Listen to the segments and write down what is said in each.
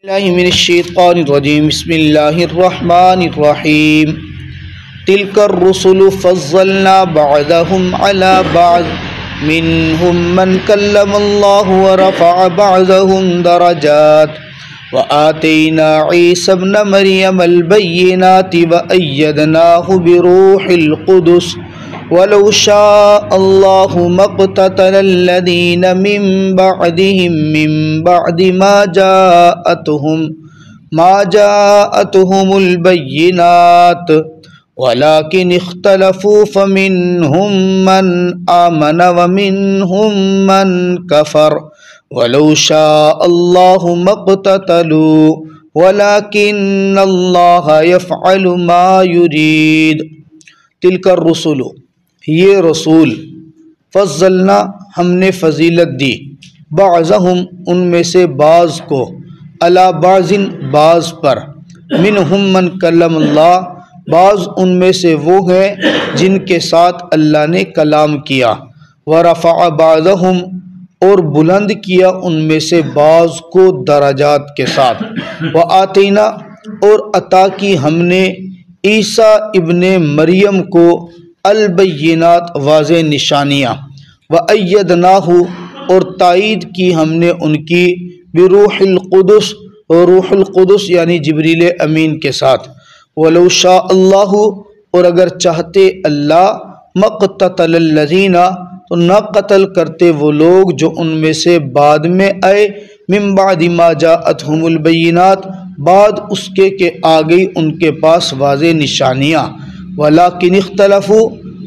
الله من الشيطان الرجيم بسم الله الرحمن الرحيم تلك الرسل فضلنا بعضهم على بعض منهم من كلم الله ورفع بعضهم درجات وآتينا عيسى ابن مريم البينات وأيدناه بروح القدس ولو شاء الله ما اقتتل الذين من بعدهم من بعد ما جاءتهم البينات ولكن اختلفوا فمنهم من آمن ومنهم من كفر ولو شاء الله ما اقتتلوا ولكن الله يفعل ما يريد تلك الرسل یہ رسول فضلنا ہم نے فضیلت دی بعضهم ان میں سے بعض کو علی بعض بعض پر منہم من کلم اللہ بعض ان میں سے وہ ہیں جن کے ساتھ اللہ نے کلام کیا ورفع بعضهم اور بلند کیا ان میں سے بعض کو درجات کے ساتھ وآتینا اور عطا کی ہم نے عیسیٰ ابن مریم کو البینات واضح نشانیاں وَأَيَّدْنَاهُ اور تائید کی ہم نے ان کی بروح القدس روح القدس یعنی جبریل امین کے ساتھ وَلَوْ شَاءَ اللَّهُ اور اگر چاہتے اللہ مَقْتَتَلَ الَّذِينَ تو نہ قتل کرتے وہ لوگ جو ان میں سے بعد میں آئے من بعد ما جاءتهم البینات بعد اس کے کہ آ گئی ان کے پاس واضح نشانیاں ولیکن اختلفوا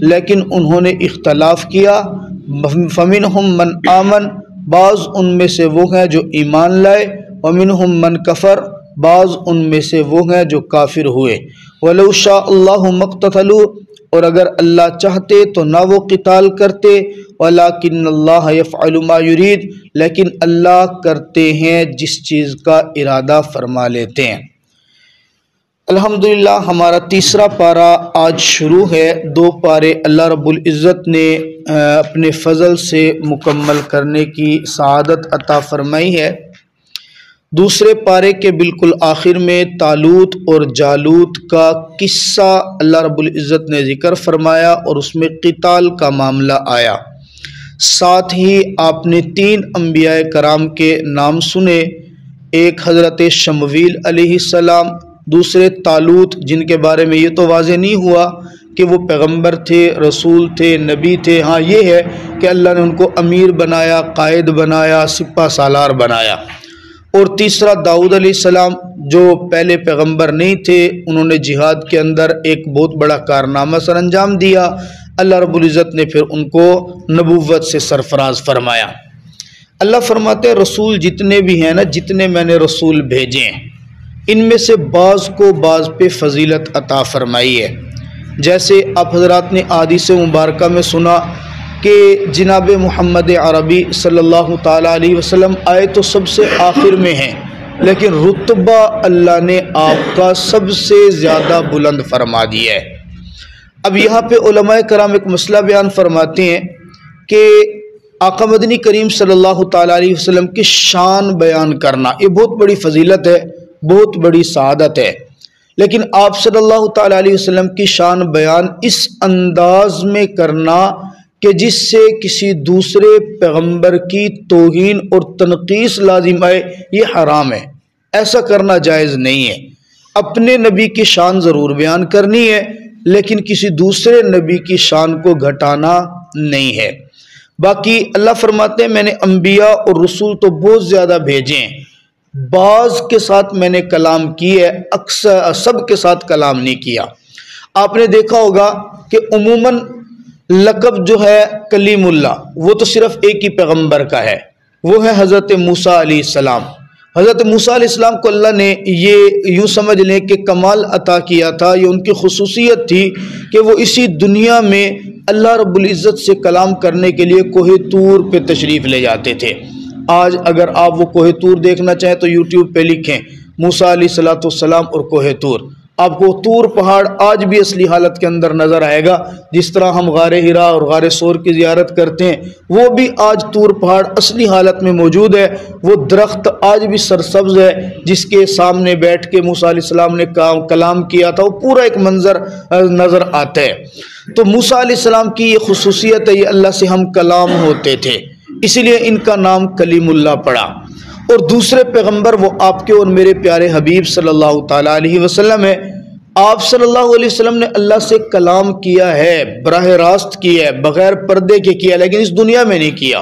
لیکن انہوں نے اختلاف کیا فمنہم من آمن بعض ان میں سے وہ ہیں جو ایمان لائے ومنہم من کفر بعض ان میں سے وہ ہیں جو کافر ہوئے ولو شاء اللہ ما اقتتلوا اور اگر اللہ چاہتے تو نہ وہ قتال کرتے ولیکن اللہ یفعل ما یرید لیکن اللہ کرتے ہیں جس چیز کا ارادہ فرما لیتے ہیں۔ الحمدللہ ہمارا تیسرا پارہ آج شروع ہے۔ 2 پارے اللہ رب العزت نے اپنے فضل سے مکمل کرنے کی سعادت عطا فرمائی ہے۔ دوسرے پارے کے بالکل آخر میں طالوت اور جالوت کا قصہ اللہ رب العزت نے ذکر فرمایا اور اس میں قتال کا معاملہ آیا۔ ساتھ ہی آپ نے 3 انبیاء کرام کے نام سنے، ایک حضرت شمویل علیہ السلام، دوسرے طالوت جن کے بارے میں یہ تو واضح نہیں ہوا کہ وہ پیغمبر تھے، رسول تھے، نبی تھے، ہاں یہ ہے کہ اللہ نے ان کو امیر بنایا، قائد بنایا، سپہ سالار بنایا۔ اور تیسرا داؤد علیہ السلام جو پہلے پیغمبر نہیں تھے، انہوں نے جہاد کے اندر ایک بہت بڑا کارنامہ سر انجام دیا، اللہ رب العزت نے پھر ان کو نبوت سے سرفراز فرمایا۔ اللہ فرماتے ہیں رسول جتنے بھی ہیں نا، جتنے میں نے رسول بھیجے ہیں، ان میں سے بعض کو بعض پہ فضیلت عطا فرمائی ہے۔ جیسے آپ حضرات نے احادیث مبارکہ میں سنا کہ جناب محمد عربی صلی اللہ تعالیٰ علیہ وسلم آئے تو سب سے آخر میں ہیں، لیکن رتبہ اللہ نے آپ کا سب سے زیادہ بلند فرما دیا ہے۔ اب یہاں پہ علماء کرام ایک مسئلہ بیان فرماتے ہیں کہ آقا مدنی کریم صلی اللہ تعالیٰ علیہ وسلم کی شان بیان کرنا یہ بہت بڑی فضیلت ہے، بہت بڑی سعادت ہے، لیکن آپ صلی اللہ تعالیٰ علیہ وسلم کی شان بیان اس انداز میں کرنا کہ جس سے کسی دوسرے پیغمبر کی توہین اور تنقیص لازم آئے، یہ حرام ہے، ایسا کرنا جائز نہیں ہے۔ اپنے نبی کی شان ضرور بیان کرنی ہے، لیکن کسی دوسرے نبی کی شان کو گھٹانا نہیں ہے۔ باقی اللہ فرماتے ہیں میں نے انبیاء اور رسول تو بہت زیادہ بھیجے ہیں، بعض کے ساتھ میں نے کلام کی ہے، اکثر سب کے ساتھ کلام نہیں کیا۔ آپ نے دیکھا ہوگا کہ عموماً لقب جو ہے کلیم اللہ وہ تو صرف ایک ہی پیغمبر کا ہے، وہ ہے حضرت موسیٰ علیہ السلام۔ حضرت موسیٰ علیہ السلام کو اللہ نے یہ یوں سمجھ لیں کہ کمال عطا کیا تھا، یہ ان کی خصوصیت تھی کہ وہ اسی دنیا میں اللہ رب العزت سے کلام کرنے کے لیے کوہ طور پہ تشریف لے جاتے تھے۔ آج اگر آپ وہ کوہ طور دیکھنا چاہیں تو یوٹیوب پہ لکھیں موسیٰ علیہ السلام اور کوہ طور، آپ کو طور پہاڑ آج بھی اصلی حالت کے اندر نظر آئے گا، جس طرح ہم غار ہرا اور غار ثور کی زیارت کرتے ہیں، وہ بھی آج طور پہاڑ اصلی حالت میں موجود ہے۔ وہ درخت آج بھی سرسبز ہے جس کے سامنے بیٹھ کے موسیٰ علیہ السلام نے کلام کیا تھا، وہ پورا ایک منظر نظر آتا ہے۔ تو موسیٰ علیہ السلام کی یہ خصوصیت ہے، یہ اللہ سے ہم کلام ہوتے تھے، اسی لیے ان کا نام کلیم اللہ پڑا۔ اور دوسرے پیغمبر وہ آپ کے اور میرے پیارے حبیب صلی اللہ تعالیٰ علیہ وسلم ہے۔ آپ صلی اللہ علیہ وسلم نے اللہ سے کلام کیا ہے، براہ راست کیا ہے، بغیر پردے کے کیا، لیکن اس دنیا میں نہیں کیا۔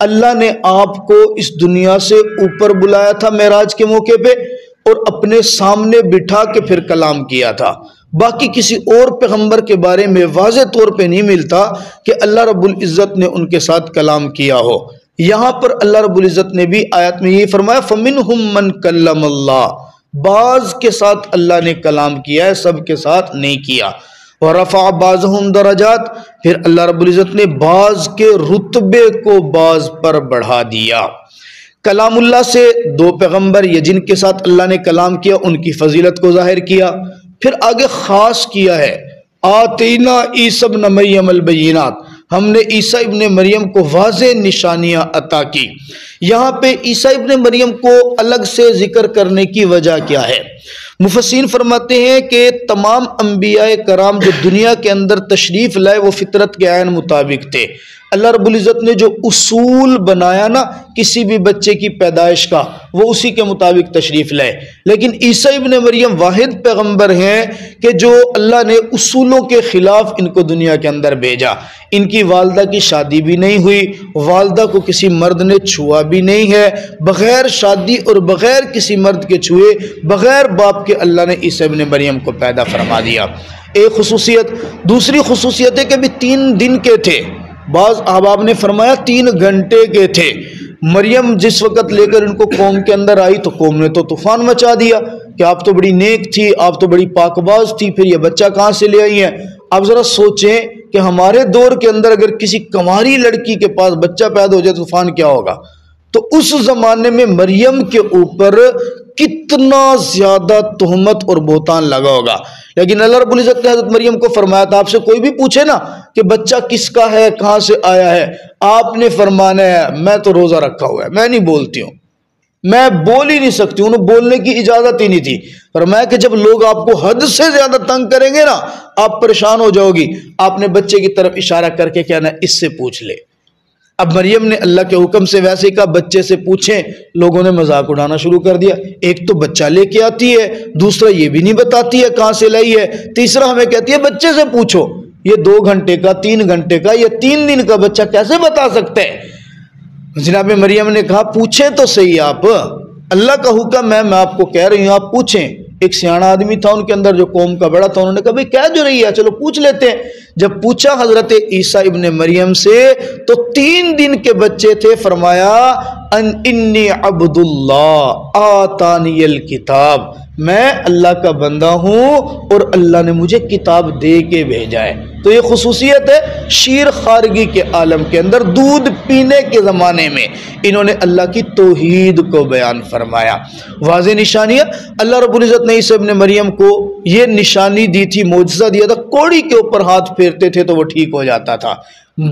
اللہ نے آپ کو اس دنیا سے اوپر بلایا تھا معراج کے موقع پہ، اور اپنے سامنے بٹھا کے پھر کلام کیا تھا۔ باقی کسی اور پیغمبر کے بارے میں واضح طور پہ نہیں ملتا کہ اللہ رب العزت نے ان کے ساتھ کلام کیا ہو۔ یہاں پر اللہ رب العزت نے بھی آیت میں یہ فرمایا فَمِنْهُمْ مَنْ كَلَّمَ اللَّهُ، بعض کے ساتھ اللہ نے کلام کیا ہے، سب کے ساتھ نہیں کیا۔ وَرَفَعَ بَعْضَهُمْ دَرَجَاتٍ، پھر اللہ رب العزت نے بعض کے رتبے کو بعض پر بڑھا دیا۔ کلام اللہ سے دو پیغمبر یا جن کے ساتھ اللہ نے کلام کیا ان کی فضیلت کو ظاہر کیا، پھر آگے خاص کیا ہے آتینا عیسی ابن مریم البینات، ہم نے عیسیٰ ابن مریم کو واضح نشانیاں عطا کی۔ یہاں پہ عیسیٰ ابن مریم کو الگ سے ذکر کرنے کی وجہ کیا ہے؟ مفسرین فرماتے ہیں کہ تمام انبیاء کرام جو دنیا کے اندر تشریف لائے وہ فطرت کے عین مطابق تھے۔ اللہ رب العزت نے جو اصول بنایا نا کسی بھی بچے کی پیدائش کا، وہ اسی کے مطابق تشریف لائے۔ لیکن عیسیٰ ابن مریم واحد پیغمبر ہیں کہ جو اللہ نے اصولوں کے خلاف ان کو دنیا کے اندر بھیجا۔ ان کی والدہ کی شادی بھی نہیں ہوئی، والدہ کو کسی مرد نے چھوا بھی نہیں ہے، بغیر شادی اور بغیر کسی مرد کے چھوئے، بغیر باپ کے اللہ نے عیسیٰ ابن مریم کو پیدا فرما دیا۔ ایک خصوصیت۔ دوسری خصوصیت ہے کہ بھی 3 دن کے تھے، بعض احباب نے فرمایا 3 گھنٹے کے تھے۔ مریم جس وقت لے کر ان کو قوم کے اندر آئی تو قوم نے تو طوفان مچا دیا کہ آپ تو بڑی نیک تھی، آپ تو بڑی پاک باز تھی، پھر یہ بچہ کہاں سے لے آئی ہیں؟ آپ ذرا سوچیں کہ ہمارے دور کے اندر اگر کسی کماری لڑکی کے پاس بچہ پیدا ہو جائے تو طوفان کیا ہوگا؟ تو اس زمانے میں مریم کے اوپر کتنا زیادہ تہمت اور بہتان لگا ہوگا۔ لیکن اللہ رب العزت نے حضرت مریم کو فرمایا تھا آپ سے کوئی بھی پوچھے نا کہ بچہ کس کا ہے، کہاں سے آیا ہے، آپ نے فرمانا ہے میں تو روزہ رکھا ہوا ہے، میں نہیں بولتی ہوں، میں بول ہی نہیں سکتی ہوں، بولنے کی اجازت ہی نہیں تھی۔ فرمایا کہ جب لوگ آپ کو حد سے زیادہ تنگ کریں گے نا آپ پریشان ہو جاؤ گی، آپ نے بچے کی طرف اشارہ کر کے کہنا اس سے پوچھ لے۔ اب مریم نے اللہ کے حکم سے ویسے ہی کہا بچے سے پوچھیں، لوگوں نے مذاق اڑانا شروع کر دیا۔ ایک تو بچہ لے کے آتی ہے، دوسرا یہ بھی نہیں بتاتی ہے کہاں سے لائی ہے، تیسرا ہمیں کہتی ہے بچے سے پوچھو۔ یہ 2 گھنٹے کا، 3 گھنٹے کا یا 3 دن کا بچہ کیسے بتا سکتے ہیں؟ جناب مریم نے کہا پوچھیں تو صحیح، آپ اللہ کا حکم ہے، میں آپ کو کہہ رہی ہوں آپ پوچھیں۔ ایک سیاںہ آدمی تھا ان کے اندر جو قوم کا بڑا تھا، انہوں نے کہا بھئی کہہ جو رہی ہے، چلو پوچھ لیتے ہیں۔ جب پوچھا حضرت عیسیٰ ابن مریم سے تو 3 دن کے بچے تھے، فرمایا انی عبد اللہ آتانی الکتاب، میں اللہ کا بندہ ہوں اور اللہ نے مجھے کتاب دے کے بھیجا ہے۔ تو یہ خصوصیت ہے شیر خارگی کے عالم کے اندر، دودھ پینے کے زمانے میں انہوں نے اللہ کی توحید کو بیان فرمایا۔ واضح نشانیاں اللہ رب العزت نے عیسیٰ ابن مریم کو یہ نشانی دی تھی، معجزہ دیا تھا، کوڑی کے اوپر ہاتھ پھیرتے تھے تو وہ ٹھیک ہو جاتا تھا،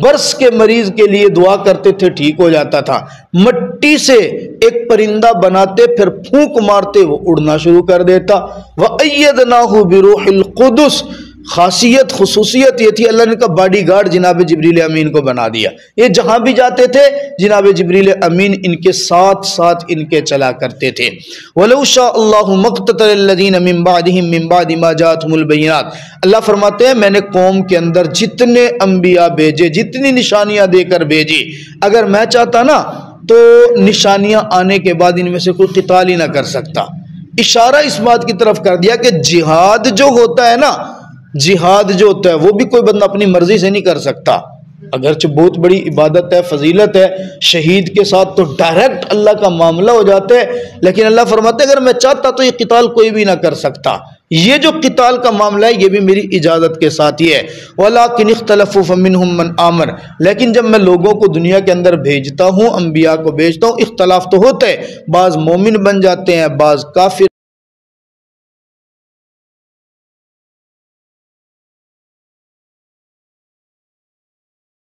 برس کے مریض کے لیے دعا کرتے تھے ٹھیک ہو جاتا تھا، مٹی سے ایک پرندہ بناتے پھر پھونک مارتے وہ اڑنا شروع کر دیتا۔ وَأَيَّدْنَاهُ بِرُوحِ الْقُدُسِ، خاصیت خصوصیت یہ تھی اللہ نے کہا باڈی گارڈ جناب جبریل امین کو بنا دیا، یہ جہاں بھی جاتے تھے جناب جبریل امین ان کے ساتھ ساتھ ان کے چلا کرتے تھے۔ وَلَوْ شَاءَ اللَّهُ مَقْتَتَلَ الَّذِينَ مِن بَعْدِهِم مِن بَعْدِ مَا جَاءَتْهُمُ الْبَيِّنَاتُ، اللہ فرماتے ہیں میں نے قوم کے اندر جتنے انبیاء بھیجے، جتنی نشانیاں دے کر بھیجی، اگر میں چاہتا نا تو نشانیاں آنے کے بعد ان میں سے کوئی قتال ہی نہ کر سکتا۔ اشارہ اس بات کی طرف کر دیا کہ جہاد جو ہوتا ہے نا، جہاد جو ہوتا ہے وہ بھی کوئی بندہ اپنی مرضی سے نہیں کر سکتا، اگرچہ بہت بڑی عبادت ہے، فضیلت ہے، شہید کے ساتھ تو ڈائریکٹ اللہ کا معاملہ ہو جاتا ہے، لیکن اللہ فرماتے ہیں اگر میں چاہتا تو یہ قتال کوئی بھی نہ کر سکتا، یہ جو قتال کا معاملہ ہے یہ بھی میری اجازت کے ساتھ ہی ہے۔ وَلَٰكِنِ اخْتَلَفُوا فَمِنْهُمْ مَنْ آمَنَ، لیکن جب میں لوگوں کو دنیا کے اندر بھیجتا ہوں، انبیاء کو بھیجتا ہوں، اختلاف تو ہوتا ہے، بعض مومن بن جاتے ہیں، بعض کافر